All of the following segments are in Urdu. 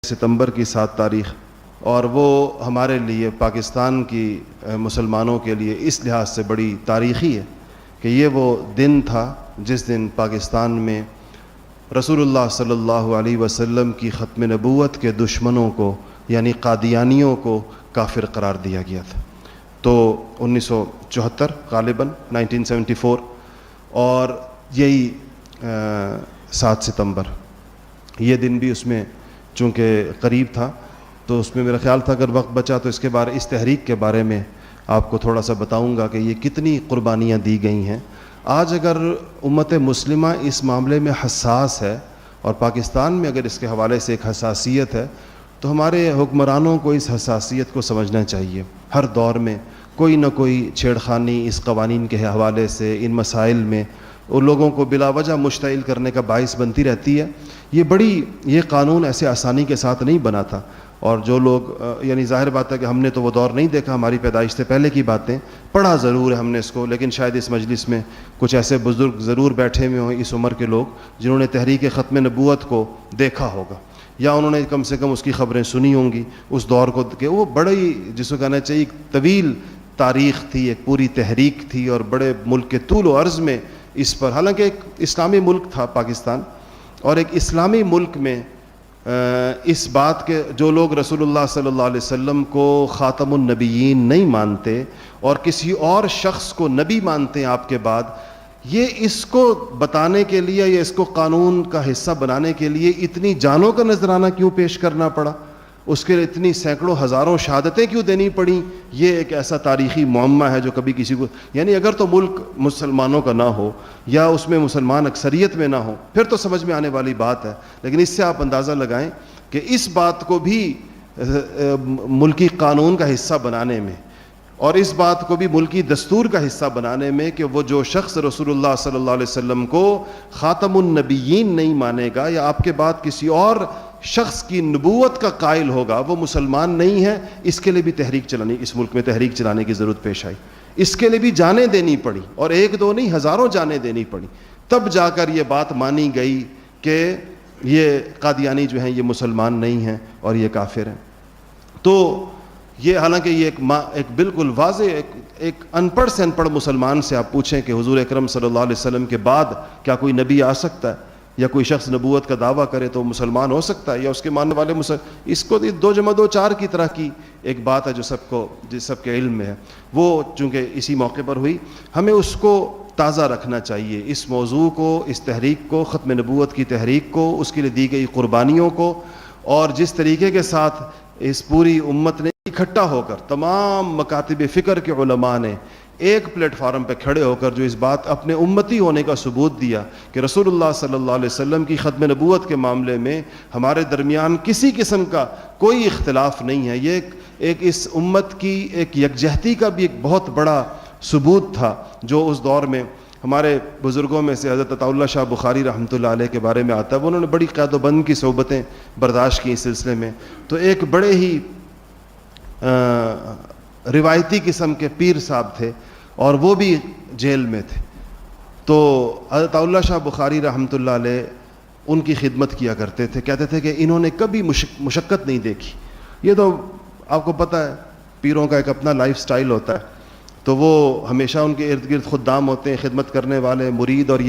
ستمبر کی 7 تاریخ، اور وہ ہمارے لیے پاکستان کی مسلمانوں کے لیے اس لحاظ سے بڑی تاریخی ہے کہ یہ وہ دن تھا جس دن پاکستان میں رسول اللہ صلی اللہ علیہ وسلم کی ختم نبوت کے دشمنوں کو یعنی قادیانیوں کو کافر قرار دیا گیا تھا۔ تو 1974 غالباً 1974، اور یہی 7 ستمبر یہ دن بھی اس میں چونکہ قریب تھا، تو اس میں میرا خیال تھا اگر وقت بچا تو اس تحریک کے بارے میں آپ کو تھوڑا سا بتاؤں گا کہ یہ کتنی قربانیاں دی گئی ہیں۔ آج اگر امت مسلمہ اس معاملے میں حساس ہے، اور پاکستان میں اگر اس کے حوالے سے ایک حساسیت ہے، تو ہمارے حکمرانوں کو اس حساسیت کو سمجھنا چاہیے۔ ہر دور میں کوئی نہ کوئی چھیڑخانی اس قوانین کے حوالے سے، ان مسائل میں ان لوگوں کو بلا وجہ مشتعل کرنے کا باعث بنتی رہتی ہے۔ یہ قانون ایسے آسانی کے ساتھ نہیں بنا تھا، اور جو لوگ یعنی ظاہر بات ہے کہ ہم نے تو وہ دور نہیں دیکھا، ہماری پیدائش سے پہلے کی باتیں پڑھا ضرور ہے ہم نے اس کو، لیکن شاید اس مجلس میں کچھ ایسے بزرگ ضرور بیٹھے ہوئے ہوں اس عمر کے لوگ جنہوں نے تحریک ختم نبوت کو دیکھا ہوگا، یا انہوں نے کم سے کم اس کی خبریں سنی ہوں گی اس دور کو، کہ وہ بڑی جس کو کہنا چاہیے ایک طویل تاریخ تھی، ایک پوری تحریک تھی، اور بڑے ملک کے طول و عرض میں اس پر، حالانکہ ایک اسلامی ملک تھا پاکستان، اور ایک اسلامی ملک میں اس بات کے جو لوگ رسول اللہ صلی اللہ علیہ وسلم کو خاتم النبیین نہیں مانتے اور کسی اور شخص کو نبی مانتے ہیں آپ کے بعد، یہ اس کو بتانے کے لیے یا اس کو قانون کا حصہ بنانے کے لیے اتنی جانوں کا نذرانہ کیوں پیش کرنا پڑا، اس کے لیے اتنی سینکڑوں ہزاروں شہادتیں کیوں دینی پڑیں، یہ ایک ایسا تاریخی معمہ ہے جو کبھی کسی کو، یعنی اگر تو ملک مسلمانوں کا نہ ہو یا اس میں مسلمان اکثریت میں نہ ہو پھر تو سمجھ میں آنے والی بات ہے، لیکن اس سے آپ اندازہ لگائیں کہ اس بات کو بھی ملکی قانون کا حصہ بنانے میں، اور اس بات کو بھی ملکی دستور کا حصہ بنانے میں کہ وہ جو شخص رسول اللہ صلی اللہ علیہ وسلم کو خاتم النبیین نہیں مانے گا یا آپ کے بعد کسی اور شخص کی نبوت کا قائل ہوگا وہ مسلمان نہیں ہے، اس کے لیے بھی اس ملک میں تحریک چلانے کی ضرورت پیش آئی، اس کے لیے بھی جانیں دینی پڑی، اور ایک دو نہیں ہزاروں جانیں دینی پڑی، تب جا کر یہ بات مانی گئی کہ یہ قادیانی جو ہیں یہ مسلمان نہیں ہیں اور یہ کافر ہیں۔ تو یہ حالانکہ یہ ایک بالکل واضح ایک ان پڑھ سے ان پڑھ مسلمان سے آپ پوچھیں کہ حضور اکرم صلی اللہ علیہ وسلم کے بعد کیا کوئی نبی آ سکتا ہے، یا کوئی شخص نبوت کا دعویٰ کرے تو مسلمان ہو سکتا ہے، یا اس کے ماننے والے اس کو 2 + 2 = 4 کی طرح کی ایک بات ہے جو سب کے علم میں ہے، وہ چونکہ اسی موقع پر ہوئی، ہمیں اس کو تازہ رکھنا چاہیے، اس موضوع کو، اس تحریک کو، ختم نبوت کی تحریک کو، اس کے لیے دی گئی قربانیوں کو، اور جس طریقے کے ساتھ اس پوری امت نے اکٹھا ہو کر تمام مکاتب فکر کے علماء نے ایک پلیٹ فارم پہ کھڑے ہو کر جو اس بات اپنے امتی ہونے کا ثبوت دیا کہ رسول اللہ صلی اللہ علیہ وسلم کی ختم نبوت کے معاملے میں ہمارے درمیان کسی قسم کا کوئی اختلاف نہیں ہے، یہ ایک اس امت کی ایک یکجہتی کا بھی ایک بہت بڑا ثبوت تھا جو اس دور میں ہمارے بزرگوں میں سے حضرت عطا اللہ شاہ بخاری رحمۃ اللہ علیہ کے بارے میں آتا ہے، انہوں نے بڑی قید و بند کی صحبتیں برداشت کی اس سلسلے میں، تو ایک بڑے ہی روایتی قسم کے پیر صاحب تھے اور وہ بھی جیل میں تھے، تو حضرت اللہ شاہ بخاری رحمۃ اللہ علیہ ان کی خدمت کیا کرتے تھے، کہتے تھے کہ انہوں نے کبھی مشقت نہیں دیکھی، یہ تو آپ کو پتہ ہے پیروں کا ایک اپنا لائف سٹائل ہوتا ہے، تو وہ ہمیشہ ان کے ارد گرد خدام ہوتے ہیں، خدمت کرنے والے مرید، اور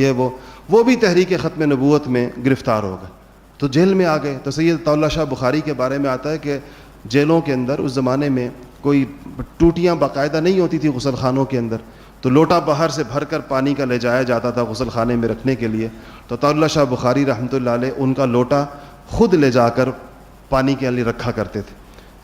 وہ بھی تحریک ختم نبوت میں گرفتار ہو گئے تو جیل میں آ گئے۔ تو سید عطا اللہ شاہ بخاری کے بارے میں آتا ہے کہ جیلوں کے اندر اس زمانے میں کوئی ٹوٹیاں باقاعدہ نہیں ہوتی تھی غسل خانوں کے اندر، تو لوٹا باہر سے بھر کر پانی کا لے جایا جاتا تھا غسل خانے میں رکھنے کے لیے، تو عطا اللہ شاہ بخاری رحمۃ اللہ علیہ ان کا لوٹا خود لے جا کر پانی کے لیے رکھا کرتے تھے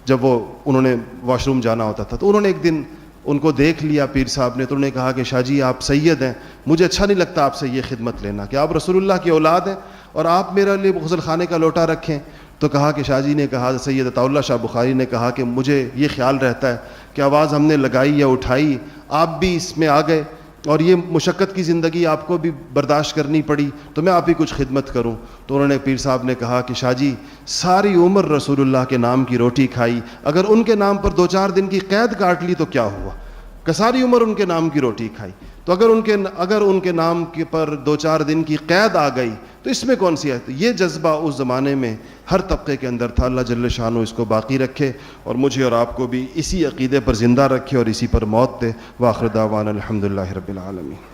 جب انہوں نے واش روم جانا ہوتا تھا۔ تو انہوں نے ایک دن ان کو دیکھ لیا پیر صاحب نے، تو انہوں نے کہا کہ شاہ جی آپ سید ہیں، مجھے اچھا نہیں لگتا آپ سے یہ خدمت لینا کہ آپ رسول اللہ کی اولاد ہیں اور آپ میرے لیے غسل خانے کا لوٹا رکھیں۔ تو کہا کہ شاہ جی نے کہا، سید عطا اللہ شاہ بخاری نے کہا کہ مجھے یہ خیال رہتا ہے کہ آواز ہم نے لگائی یا اٹھائی آپ بھی اس میں آ گئے اور یہ مشقت کی زندگی آپ کو بھی برداشت کرنی پڑی، تو میں آپ کی کچھ خدمت کروں۔ تو انہوں نے پیر صاحب نے کہا کہ شاہ جی ساری عمر رسول اللہ کے نام کی روٹی کھائی، اگر ان کے نام پر 2-4 دن کی قید کاٹ لی تو کیا ہوا، کہ ساری عمر ان کے نام کی روٹی کھائی. تو اگر ان کے نام کے پر 2-4 دن کی قید آ گئی تو اس میں کون سی ہے؟ یہ جذبہ اس زمانے میں ہر طبقے کے اندر تھا. اللہ جل شانہ اس کو باقی رکھے اور مجھے اور آپ کو بھی اسی عقیدے پر زندہ رکھے اور اسی پر موت دے. وآخر دعوانا الحمدللہ رب العالمین.